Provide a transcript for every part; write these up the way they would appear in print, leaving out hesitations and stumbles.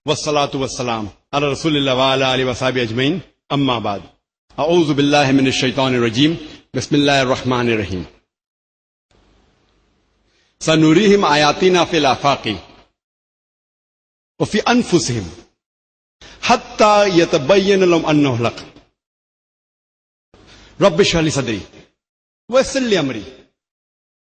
वस्सलातु वस्सलाम अला रसूलिल्लाह व अला आलिहि व सहाबिहि अजमईन अम्मा बाद अऊज़ु बिल्लाहि मिनश शैतानिर रजीम बिस्मिल्लाहिर रहमानिर रहीम सनुरीहिम आयातिना फिल आफाक़ि व फ़ी अनफुसिहिम हत्ता यतबय्यन लहुम अन्नहुल हक़ रब्बि इश्रह ली सदरी व यस्सिर ली अमरी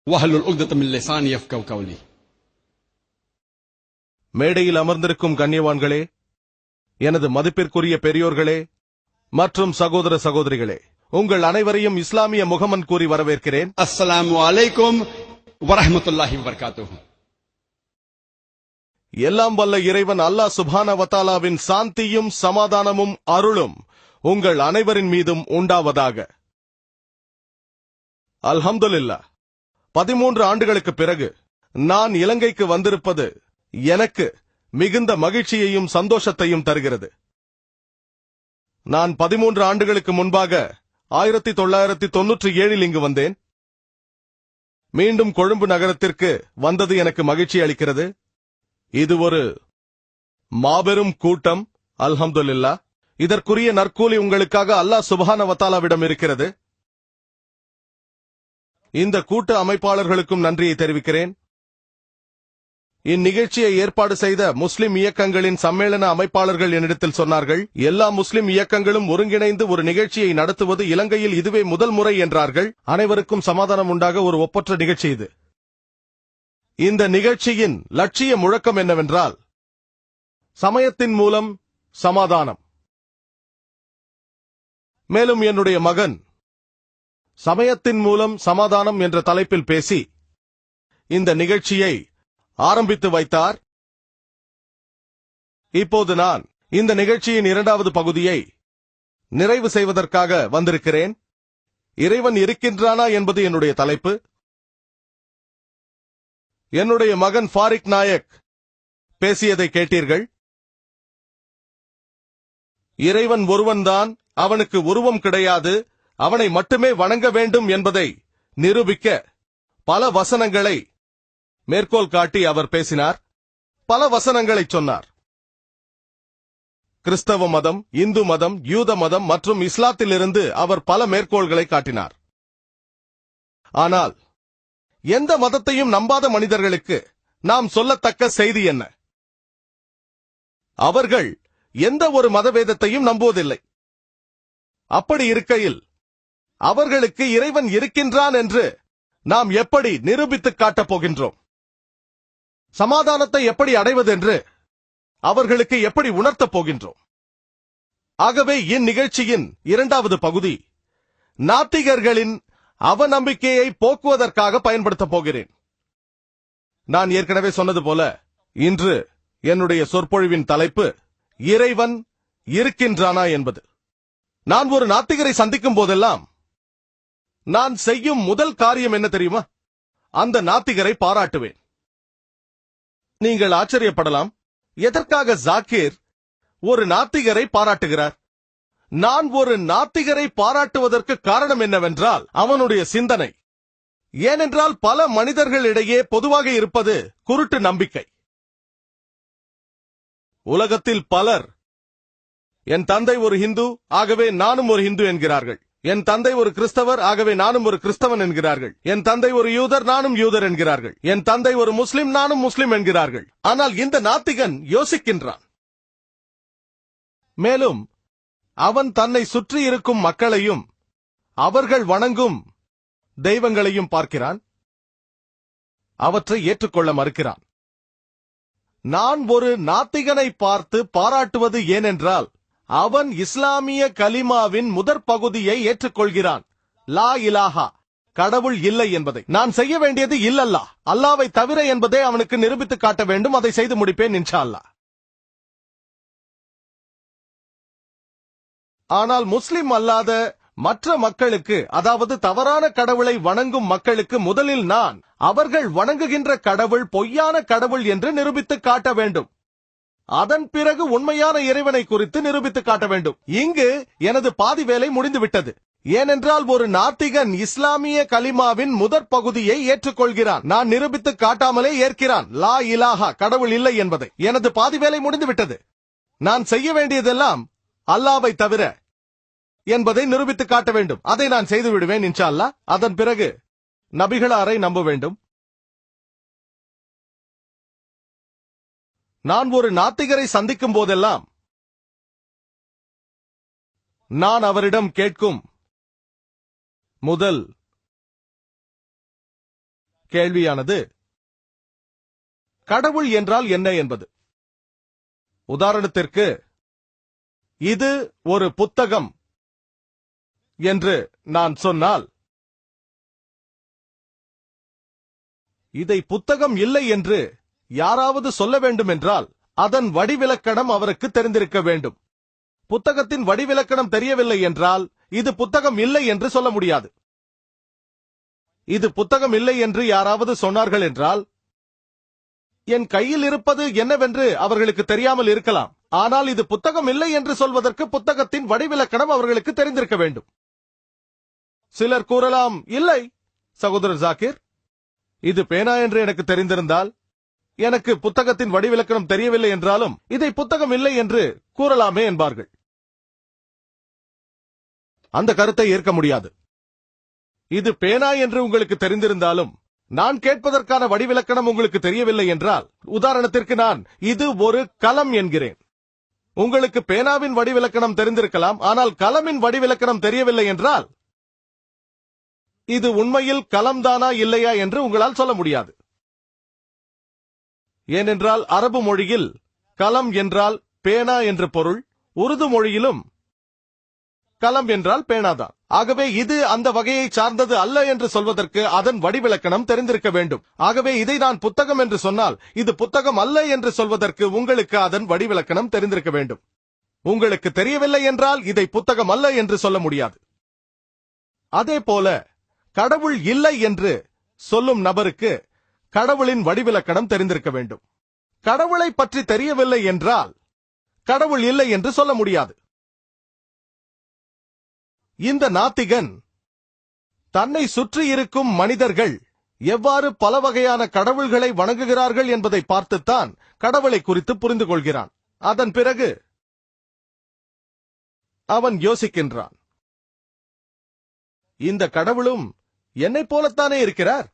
वहलुल उक़दतम मिन लिसानी यफ़क़हू क़ौली. மேடையில் அமர்ந்திருக்கும் கண்ணியவான்களே, எனது மதிப்பிற்குரிய பெரியோர்களே மற்றும் சகோதர சகோதரிகளே, உங்கள் அனைவரையும் இஸ்லாமிய முகமன் கூறி வரவேற்கிறேன். அஸ்ஸலாமு அலைக்கும் வரஹ்மத்துல்லாஹி வபரகாத்துஹு. எல்லாம் வல்ல இறைவன் அல்லாஹ் சுப்ஹானஹு வ தஆலாவின் சாந்தியும் சமாதானமும் அருளும் உங்கள் அனைவரின் மீதும் உண்டாவதாக. அல்ஹம்துலில்லாஹ். 13 ஆண்டுகளுக்கு பிறகு நான் இலங்கைக்கு வந்திருப்பது எனக்கு மிகுந்த மகிழ்ச்சியையும் சந்தோஷத்தையும் தருகிறது. நான் 13 ஆண்டுகளுக்கு முன்பாக 1997 இங்கு வந்தேன். மீண்டும் கொழும்பு நகரத்திற்கு வந்தது எனக்கு மகிழ்ச்சி அளிக்கிறது. இது ஒரு மாபெரும் கூட்டம். அல்ஹம்துலில்லாஹ். இதற்குரிய நற்கூலி உங்களுக்காக அல்லாஹ் சுப்ஹானஹு வ தஆலாவிடம் இருக்கிறது. இந்த கூட்ட அமைப்பாளர்களுக்கும் நன்றியை தெரிவிக்கிறேன். இந்நிகழ்ச்சியை ஏற்பாடு செய்த முஸ்லிம் இயக்கங்களின் சம்மேளன அமைப்பாளர்கள் என்னிடத்தில் சொன்னார்கள், எல்லா முஸ்லிம் இயக்கங்களும் ஒருங்கிணைந்து ஒரு நிகழ்ச்சியை நடத்துவது இலங்கையில் இதுவே முதல் முறை என்றார்கள். அனைவருக்கும் சமாதானம் உண்டாக ஒரு ஒப்பற்ற நிகழ்ச்சி இது. இந்த நிகழ்ச்சியின் லட்சிய முழக்கம் என்னவென்றால், சமயத்தின் மூலம் சமாதானம். மேலும் என்னுடைய மகன் சமயத்தின் மூலம் சமாதானம் என்ற தலைப்பில் பேசி இந்த நிகழ்ச்சியை ஆரம்பித்து வைத்தார். இப்போது நான் இந்த நிகழ்ச்சியின் 2வது பகுதியை நிறைவு செய்வதற்காக வந்திருக்கிறேன். இறைவன் இருக்கின்றானா என்பது என்னுடைய தலைப்பு. என்னுடைய மகன் ஃபாரிக் நாயக் பேசியதை கேட்டீர்கள். இறைவன் ஒருவன்தான், அவனுக்கு உருவம் கிடையாது, அவனை மட்டுமே வணங்க வேண்டும் என்பதை நிரூபிக்க பல வசனங்களை மேற்கோள் காட்டி அவர் பேசினார். பல வசனங்களை சொன்னார். கிறிஸ்தவ மதம், இந்து மதம், யூத மதம் மற்றும் இஸ்லாத்திலிருந்து அவர் பல மேற்கோள்களை காட்டினார். ஆனால் எந்த மதத்தையும் நம்பாத மனிதர்களுக்கு நாம் சொல்லத்தக்க செய்தி என்ன? அவர்கள் எந்த ஒரு மதவேதத்தையும் நம்புவதில்லை. அப்படி இருக்கையில் அவர்களுக்கு இறைவன் இருக்கின்றான் என்று நாம் எப்படி நிரூபித்துக் காட்டப் போகின்றோம்? சமாதானத்தை எப்படி அடைவதென்று அவர்களுக்கு எப்படி உணர்த்தப் போகின்றோம்? ஆகவே இந்நிகழ்ச்சியின் 2வது பகுதி நாத்திகர்களின் அவநம்பிக்கையை போக்குவதற்காக பயன்படுத்தப் போகிறேன். நான் ஏற்கனவே சொன்னது போல இன்று என்னுடைய சொற்பொழிவின் தலைப்பு இறைவன் இருக்கின்றானா என்பது. நான் ஒரு நாத்திகரை சந்திக்கும் போதெல்லாம் நான் செய்யும் முதல் காரியம் என்ன தெரியுமா? அந்த நாத்திகரை பாராட்டுவேன். நீங்கள் ஆச்சரியப்படலாம், எதற்காக ஜாக்கிர் ஒரு நாத்திகரை பாராட்டுகிறார்? நான் ஒரு நாத்திகரை பாராட்டுவதற்கு காரணம் என்னவென்றால் அவனுடைய சிந்தனை. ஏனென்றால் பல மனிதர்களிடையே பொதுவாக இருப்பது குருட்டு நம்பிக்கை. உலகத்தில் பலர் என் தந்தை ஒரு ஹிந்து, ஆகவே நானும் ஒரு ஹிந்து என்கிறார்கள். என் தந்தை ஒரு கிறிஸ்தவர், ஆகவே நானும் ஒரு கிறிஸ்தவன் என்கிறார்கள். என் தந்தை ஒரு யூதர், நானும் யூதர் என்கிறார்கள். என் தந்தை ஒரு முஸ்லிம், நானும் முஸ்லிம் என்கிறார்கள். ஆனால் இந்த நாத்திகன் யோசிக்கின்றான். மேலும் அவன் தன்னை சுற்றி இருக்கும் மக்களையும் அவர்கள் வணங்கும் தெய்வங்களையும் பார்க்கிறான். அவற்றை ஏற்றுக்கொள்ள மறுக்கிறான். நான் ஒரு நாத்திகனை பார்த்து பாராட்டுவது ஏனென்றால் அவன் இஸ்லாமிய கலிமாவின் முதற் பகுதியை ஏற்றுக்கொள்கிறான். லா இலாஹா, கடவுள் இல்லை என்பதை. நான் செய்ய வேண்டியது இல்லல்லாஹ், அல்லாவை தவிர என்பதை அவனுக்கு நிரூபித்து காட்ட வேண்டும். அதை செய்து முடிப்பேன் இன்ஷா அல்லாஹ். ஆனால் முஸ்லிம் அல்லாத மற்ற மக்களுக்கு, அதாவது தவறான கடவுளை வணங்கும் மக்களுக்கு முதலில் நான் அவர்கள் வணங்குகின்ற கடவுள் பொய்யான கடவுள் என்று நிரூபித்து காட்ட வேண்டும். அதன் பிறகு உண்மையான இறைவனை குறித்து நிரூபித்து காட்ட வேண்டும். இங்கு எனது பாதி வேலை முடிந்துவிட்டது. ஏனென்றால் ஒரு நாத்திகன் இஸ்லாமிய கலிமாவின் முதற் பகுதியை ஏற்றுக்கொள்கிறான். நான் நிரூபித்து காட்டாமலே ஏற்கிறான் லா இலாஹா, கடவுள் இல்லை என்பதை. எனது பாதி வேலை முடிந்துவிட்டது. நான் செய்ய வேண்டியதெல்லாம் அல்லாவை தவிர என்பதை நிரூபித்து காட்ட வேண்டும். அதை நான் செய்து விடுவேன் இன்ஷா அல்லாஹ். அதன் பிறகு நபிகளாரை நம்ப வேண்டும். நான் ஒரு நாத்திகரை சந்திக்கும் போதெல்லாம் நான் அவரிடம் கேட்கும் முதல் கேள்வியானது கடவுள் என்றால் என்ன என்பது. உதாரணத்திற்கு, இது ஒரு புத்தகம் என்று நான் சொன்னால், இதை புத்தகம் இல்லை என்று யாராவது சொல்ல வேண்டும் என்றால் அதன் வடிவிலக்கணம் அவருக்கு தெரிந்திருக்க வேண்டும். புத்தகத்தின் வடிவிலக்கணம் தெரியவில்லை என்றால் இது புத்தகம் இல்லை என்று சொல்ல முடியாது. இது புத்தகம் இல்லை என்று யாராவது சொன்னார்கள் என்றால், என் கையில் இருப்பது என்னவென்று அவர்களுக்கு தெரியாமல் இருக்கலாம். ஆனால் இது புத்தகம் இல்லை என்று சொல்வதற்கு புத்தகத்தின் வடிவிலக்கணம் அவர்களுக்கு தெரிந்திருக்க வேண்டும். சிலர் கூறலாம், இல்லை சகோதரர் ஜாகிர், இது பேனா என்று எனக்கு தெரிந்திருந்தால், எனக்கு புத்தகத்தின் வடிவிலக்கணம் தெரியவில்லை என்றாலும் இதை புத்தகம் இல்லை என்று கூறலாமே என்பார்கள். அந்த கருத்தை ஏற்க முடியாது. இது பேனா என்று உங்களுக்கு தெரிந்திருந்தாலும் நான் கேட்பதற்கான வடிவிலக்கணம் உங்களுக்கு தெரியவில்லை என்றால், உதாரணத்திற்கு நான் இது ஒரு கலம் என்கிறேன். உங்களுக்கு பேனாவின் வடிவிலக்கணம் தெரிந்திருக்கலாம், ஆனால் கலமின் வடிவிலக்கணம் தெரியவில்லை என்றால் இது உண்மையில் கலம்தானா இல்லையா என்று உங்களால் சொல்ல முடியாது. ஏனென்றால் அரபு மொழியில் கலம் என்றால் பேனா என்று பொருள், உருது மொழியிலும் கலம் என்றால் பேனாதான். ஆகவே இது அந்த வகையை சார்ந்தது அல்ல என்று சொல்வதற்கு அதன் வடிவிலக்கணம் தெரிந்திருக்க வேண்டும். ஆகவே இதை நான் புத்தகம் என்று சொன்னால் இது புத்தகம் அல்ல என்று சொல்வதற்கு உங்களுக்கு அதன் வடிவிலக்கணம் தெரிந்திருக்க வேண்டும். உங்களுக்கு தெரியவில்லை என்றால் இதை புத்தகம் அல்ல என்று சொல்ல முடியாது. அதே போல கடவுள் இல்லை என்று சொல்லும் நபருக்கு கடவுளின் வடிவிலக்கணம் தெரிந்திருக்க வேண்டும். கடவுளை பற்றி தெரியவில்லை என்றால் கடவுள் இல்லை என்று சொல்ல முடியாது. இந்த நாத்திகன் தன்னை சுற்றி இருக்கும் மனிதர்கள் எவ்வாறு பல வகையான கடவுள்களை வணங்குகிறார்கள் என்பதை பார்த்துத்தான் கடவுளை குறித்து புரிந்து கொள்கிறான். அதன் பிறகு அவன் யோசிக்கின்றான், இந்த கடவுளும் என்னைப் போலத்தானே இருக்கிறார்.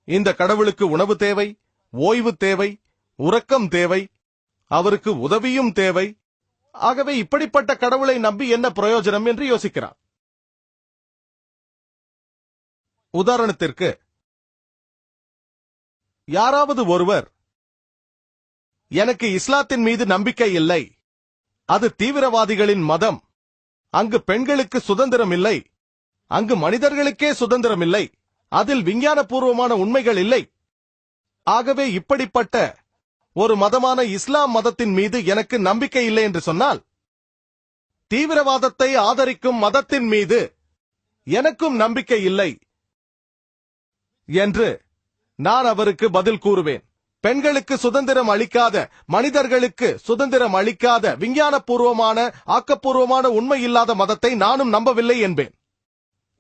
இந்த கடவுளுக்கு உணவு தேவை, ஓய்வு தேவை, உறக்கம் தேவை, அவருக்கு உதவியும் தேவை. ஆகவே இப்படிப்பட்ட கடவுளை நம்பி என்ன பிரயோஜனம் என்று யோசிக்கிறார். உதாரணத்திற்கு, யாராவது ஒருவர் எனக்கு இஸ்லாத்தின் மீது நம்பிக்கை இல்லை, அது தீவிரவாதிகளின் மதம், அங்கு பெண்களுக்கு சுதந்திரம் இல்லை, அங்கு மனிதர்களுக்கே சுதந்திரம் இல்லை, அதில் விஞ்ஞானபூர்வமான உண்மைகள் இல்லை, ஆகவே இப்படிப்பட்ட ஒரு மதமான இஸ்லாம் மதத்தின் மீது எனக்கு நம்பிக்கை இல்லை என்று சொன்னால், தீவிரவாதத்தை ஆதரிக்கும் மதத்தின் மீது எனக்கும் நம்பிக்கை இல்லை என்று நான் அவருக்கு பதில் கூறுவேன். பெண்களுக்கு சுதந்திரம் அளிக்காத, மனிதர்களுக்கு சுதந்திரம் அளிக்காத, விஞ்ஞானபூர்வமான ஆக்கப்பூர்வமான உண்மை இல்லாத மதத்தை நானும் நம்பவில்லை என்பேன்.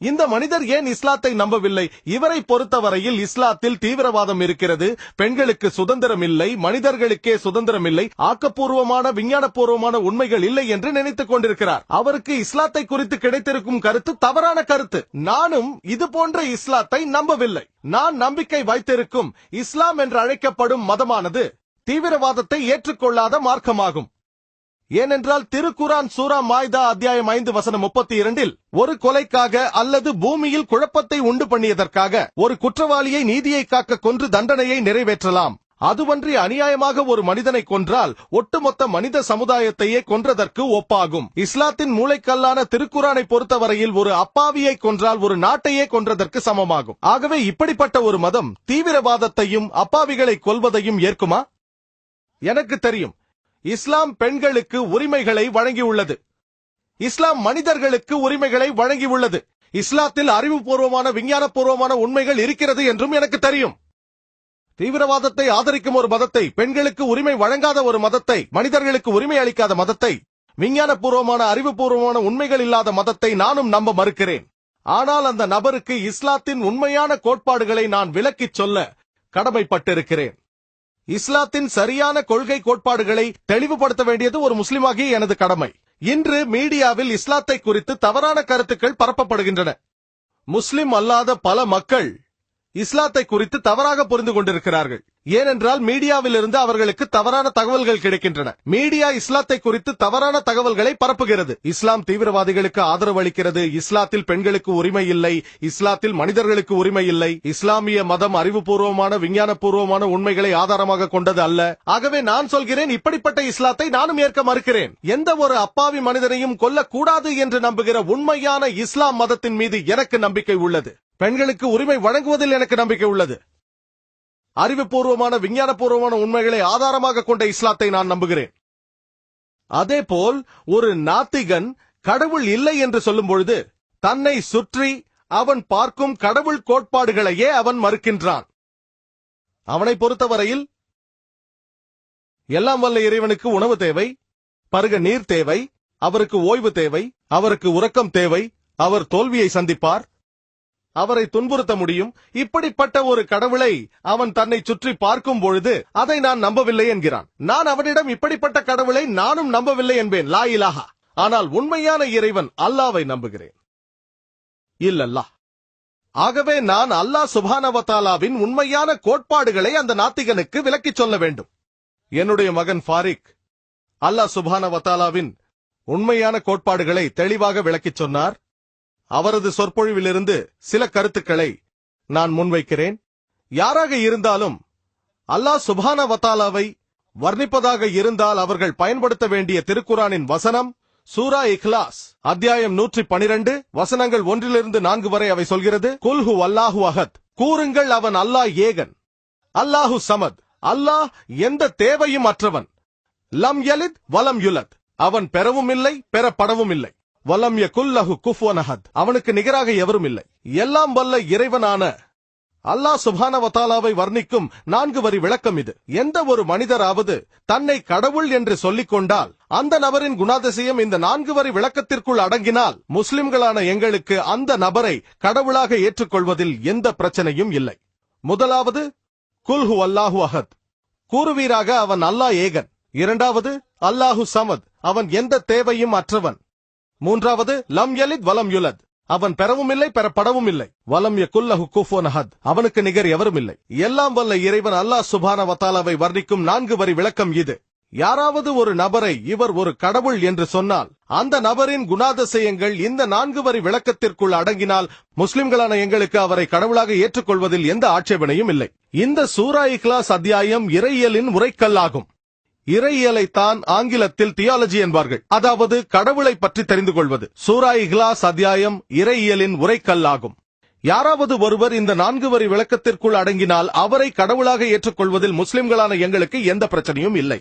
இந்த மனிதர் ஏன் இஸ்லாத்தை நம்பவில்லை? இவரை பொறுத்தவரையில் இஸ்லாத்தில் தீவிரவாதம் இருக்கிறது, பெண்களுக்கு சுதந்திரம் இல்லை, மனிதர்களுக்கே சுதந்திரம் இல்லை, ஆக்கப்பூர்வமான விஞ்ஞானபூர்வமான உண்மைகள் இல்லை என்று நினைத்துக் கொண்டிருக்கிறார். அவருக்கு இஸ்லாத்தை குறித்து கிடைத்திருக்கும் கருத்து தவறான கருத்து. நானும் இது போன்ற இஸ்லாத்தை நம்பவில்லை. நான் நம்பிக்கை வைத்திருக்கும் இஸ்லாம் என்று அழைக்கப்படும் மதமானது தீவிரவாதத்தை ஏற்றுக்கொள்ளாத மார்க்கமாகும். ஏனென்றால் திருக்குரான் சூரா மாய்தா அத்தியாயம் 5 வசனம் 32 ஒரு கொலைக்காக அல்லது பூமியில் குழப்பத்தை உண்டு பண்ணியதற்காக ஒரு குற்றவாளியை நீதியை காக்க கொன்று தண்டனையை நிறைவேற்றலாம். அதுவன்றி அநியாயமாக ஒரு மனிதனை கொன்றால் ஒட்டுமொத்த மனித சமுதாயத்தையே கொன்றதற்கு ஒப்பாகும். இஸ்லாத்தின் மூளைக்கல்லான திருக்குரானை பொறுத்தவரையில் ஒரு அப்பாவியை கொன்றால் ஒரு நாட்டையே கொன்றதற்கு சமமாகும். ஆகவே இப்படிப்பட்ட ஒரு மதம் தீவிரவாதத்தையும் அப்பாவிகளை கொல்வதையும் ஏற்குமா? எனக்கு தெரியும், இஸ்லாம் பெண்களுக்கு உரிமைகளை வழங்கியுள்ளது. இஸ்லாம் மனிதர்களுக்கு உரிமைகளை வழங்கியுள்ளது. இஸ்லாத்தில் அறிவுபூர்வமான விஞ்ஞானபூர்வமான உண்மைகள் இருக்கிறது என்றும் எனக்கு தெரியும். தீவிரவாதத்தை ஆதரிக்கும் ஒரு மதத்தை, பெண்களுக்கு உரிமை வழங்காத ஒரு மதத்தை, மனிதர்களுக்கு உரிமை அளிக்காத மதத்தை விஞ்ஞானபூர்வமான அறிவுபூர்வமான உண்மைகள் இல்லாத மதத்தை நானும் நம்ப மறுக்கிறேன். ஆனால் அந்த நபருக்கு இஸ்லாத்தின் உண்மையான கோட்பாடுகளை நான் விளக்கிச் சொல்ல கடமைப்பட்டிருக்கிறேன். இஸ்லாத்தின் சரியான கொள்கை கோட்பாடுகளை தெளிவுபடுத்த வேண்டியது ஒரு முஸ்லிமாகிய எனது கடமை. இன்று மீடியாவில் இஸ்லாத்தை குறித்து தவறான கருத்துக்கள் பரப்பப்படுகின்றன. முஸ்லிம் அல்லாத பல மக்கள் இஸ்லாத்தை குறித்து தவறாக புரிந்து கொண்டிருக்கிறார்கள். ஏனென்றால் மீடியாவில் இருந்து அவர்களுக்கு தவறான தகவல்கள் கிடைக்கின்றன. மீடியா இஸ்லாத்தை குறித்து தவறான தகவல்களை பரப்புகிறது. இஸ்லாம் தீவிரவாதிகளுக்கு ஆதரவு அளிக்கிறது, இஸ்லாத்தில் பெண்களுக்கு உரிமை இல்லை, இஸ்லாத்தில் மனிதர்களுக்கு உரிமை இல்லை, இஸ்லாமிய மதம் அறிவுபூர்வமான விஞ்ஞானபூர்வமான உண்மைகளை ஆதாரமாக கொண்டது அல்ல. ஆகவே நான் சொல்கிறேன், இப்படிப்பட்ட இஸ்லாத்தை நானும் ஏற்க மறுக்கிறேன். எந்த ஒரு அப்பாவி மனிதனையும் கொல்லக்கூடாது என்று நம்புகிற உண்மையான இஸ்லாம் மதத்தின் மீது எனக்கு நம்பிக்கை உள்ளது. பெண்களுக்கு உரிமை வழங்குவதில் எனக்கு நம்பிக்கை உள்ளது. அறிவுபூர்வமான விஞ்ஞானபூர்வமான உண்மைகளை ஆதாரமாக கொண்ட இஸ்லாத்தை நான் நம்புகிறேன். அதேபோல் ஒரு நாத்திகன் கடவுள் இல்லை என்று சொல்லும் பொழுது தன்னை சுற்றி அவன் பார்க்கும் கடவுள் கோட்பாடுகளையே அவன் மறுக்கின்றான். அவனை பொறுத்தவரையில் எல்லாம் வல்ல இறைவனுக்கு உணவு தேவை, பருக நீர் தேவை, அவருக்கு ஓய்வு தேவை, அவருக்கு உறக்கம் தேவை, அவர் தோல்வியை சந்திப்பார், அவரை துன்புறுத்த முடியும். இப்படிப்பட்ட ஒரு கடவுளை அவன் தன்னை சுற்றி பார்க்கும் பொழுது அதை நான் நம்பவில்லை என்கிறான். நான் அவனிடம் இப்படிப்பட்ட கடவுளை நானும் நம்பவில்லை என்பேன், லா இலாஹா. ஆனால் உண்மையான இறைவன் அல்லாவை நம்புகிறேன். இல்லல்லா. ஆகவே நான் அல்லாஹ் சுப்ஹானஹு வ தஆலாவின் உண்மையான கோட்பாடுகளை அந்த நாத்திகனுக்கு விளக்கிச் சொல்ல வேண்டும். என்னுடைய மகன் ஃபாரிக் அல்லாஹ் சுப்ஹானஹு வ தஆலாவின் உண்மையான கோட்பாடுகளை தெளிவாக விளக்கிச் சொன்னார். அவரது சொற்பொழிவிலிருந்து சில கருத்துக்களை நான் முன்வைக்கிறேன். யாராக இருந்தாலும் அல்லாஹ் சுப்ஹானஹு வ தஆலாவை வர்ணிப்பதாக இருந்தால் அவர்கள் பயன்படுத்த வேண்டிய திருக்குரானின் வசனம் சூரா இக்லாஸ் அத்தியாயம் 112 வசனங்கள் 1-4 வரை அவை சொல்கிறது. குல் ஹுவல்லாஹு அஹத், கூறுங்கள் அவன் அல்லாஹ் ஏகன், அல்லாஹு சமத், அல்லாஹ் எந்த தேவையும் அற்றவன், லம் யலித் வலம் யுலத், அவன் பெறவும் இல்லை பெறப்படவும் இல்லை, வலம் யகுல் லஹு குஃபுவன் அஹத், அவனுக்கு நிகராக எவரும் இல்லை. எல்லாம் வல்ல இறைவனான அல்லாஹ் சுப்ஹானஹு வ தஆலாவை வர்ணிக்கும் 4 வரி விளக்கம் இது. எந்த ஒரு மனிதராவது தன்னை கடவுள் என்று சொல்லிக் கொண்டால் அந்த நபரின் குணாதிசயம் இந்த 4 வரி விளக்கத்திற்குள் அடங்கினால் முஸ்லிம்களான எங்களுக்கு அந்த நபரை கடவுளாக ஏற்றுக்கொள்வதில் எந்த பிரச்சனையும் இல்லை. முதலாவது, குல் ஹுவல்லாஹு அஹத், கூறுவீராக அவன் அல்லாஹ் ஏகன். இரண்டாவது, அல்லாஹு சமத், அவன் எந்த தேவையும் அற்றவன். மூன்றாவது, லம் யலித் வலம் யுலத், அவன் பெறவும் இல்லை பெறப்படவும் இல்லை. வலம் யகுல் லஹு குஃபுவன் அஹத், அவனுக்கு நிகர் எவரும் இல்லை. எல்லாம் வல்ல இறைவன் அல்லாஹ் சுப்ஹானஹு வ தஆலாவை வர்ணிக்கும் 4 வரி விளக்கம் இது. யாராவது ஒரு நபரை இவர் ஒரு கடவுள் என்று சொன்னால் அந்த நபரின் குணாதிசயங்கள் இந்த 4 வரி விளக்கத்திற்குள் அடங்கினால் முஸ்லிம்களான எங்களுக்கு அவரை கடவுளாக ஏற்றுக்கொள்வதில் எந்த ஆட்சேபனையும் இல்லை. இந்த சூரா இக்லாஸ் அத்தியாயம் இறையியலின் உரைக்கல்லாகும். இறையியலைத்தான் ஆங்கிலத்தில் தியாலஜி என்பார்கள், அதாவது கடவுளை பற்றி தெரிந்து கொள்வது. சூரா இக்லாஸ் அத்தியாயம் இறையியலின் உரைக்கல்லாகும். யாராவது ஒருவர் இந்த 4 வரி விளக்கத்திற்குள் அடங்கினால் அவரை கடவுளாக ஏற்றுக்கொள்வதில் முஸ்லிம்களான எங்களுக்கு எந்த பிரச்சனையும் இல்லை.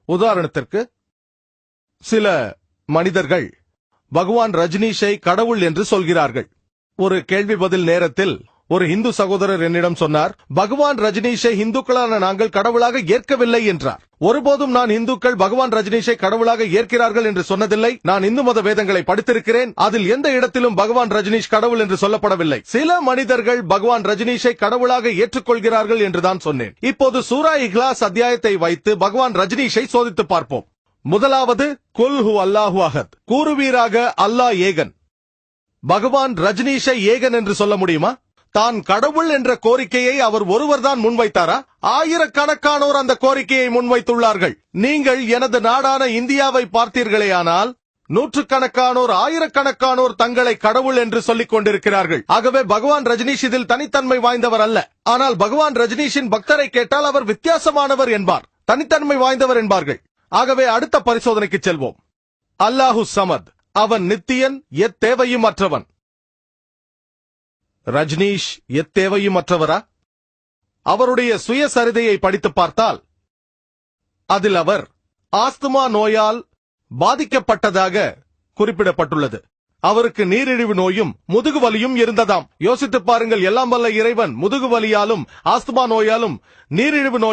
உதாரணத்திற்கு, சில மனிதர்கள் பகவான் ரஜினிஷை கடவுள் என்று சொல்கிறார்கள். ஒரு கேள்வி பதில் நேரத்தில் ஒரு இந்து சகோதரர் என்னிடம் சொன்னார், பகவான் ரஜினிஷை இந்துக்களான நாங்கள் கடவுளாக ஏற்கவில்லை என்றார். ஒருபோதும் நான் இந்துக்கள் பகவான் ரஜினிஷை கடவுளாக ஏற்கிறார்கள் என்று சொன்னதில்லை. நான் இந்து மத வேதங்களை படித்திருக்கிறேன். அதில் எந்த இடத்திலும் பகவான் ரஜினிஷ் கடவுள் என்று சொல்லப்படவில்லை. சில மனிதர்கள் பகவான் ரஜினிஷை கடவுளாக ஏற்றுக்கொள்கிறார்கள் என்றுதான் சொன்னேன். இப்போது சூரா இக்லாஸ் அத்தியாயத்தை வைத்து பகவான் ரஜினிஷை சோதித்து பார்ப்போம். முதலாவது, குல் ஹுவல்லாஹு அஹத், கூறுவீராக அல்லாஹ் ஏகன். பகவான் ரஜினிஷை ஏகன் என்று சொல்ல முடியுமா? தான் கடவுள் என்ற கோரிக்கையை அவர் ஒருவர்தான் முன்வைத்தாரா? ஆயிரக்கணக்கானோர் அந்த கோரிக்கையை முன்வைத்துள்ளார்கள். நீங்கள் எனது நாடான இந்தியாவை பார்த்தீர்களேயானால் நூற்றுக்கணக்கானோர் ஆயிரக்கணக்கானோர் தங்களை கடவுள் என்று சொல்லிக் கொண்டிருக்கிறார்கள். ஆகவே பகவான் ரஜினிஷ் இதில் தனித்தன்மை வாய்ந்தவர் அல்ல. ஆனால் பகவான் ரஜினிஷின் பக்தரை கேட்டால் அவர் வித்தியாசமானவர் என்பார், தனித்தன்மை வாய்ந்தவர் என்பார்கள். ஆகவே அடுத்த பரிசோதனைக்கு செல்வோம். அல்லாஹு சமத், அவன் நித்தியன், எத்தேவையும் அற்றவன். ரஜினிஷ் எத்தேவையும் அற்றவரா? அவருடைய சுயசரிதையை படித்து பார்த்தால் அதில் அவர் ஆஸ்துமா நோயால் பாதிக்கப்பட்டதாக குறிப்பிடப்பட்டுள்ளது. அவருக்கு நீரிழிவு நோயும் முதுகு வலியும் இருந்ததாம். யோசித்து பாருங்கள், எல்லாம் வல்ல இறைவன் முதுகு வலியாலும் ஆஸ்துமா நோயாலும் நீரிழிவு நோய்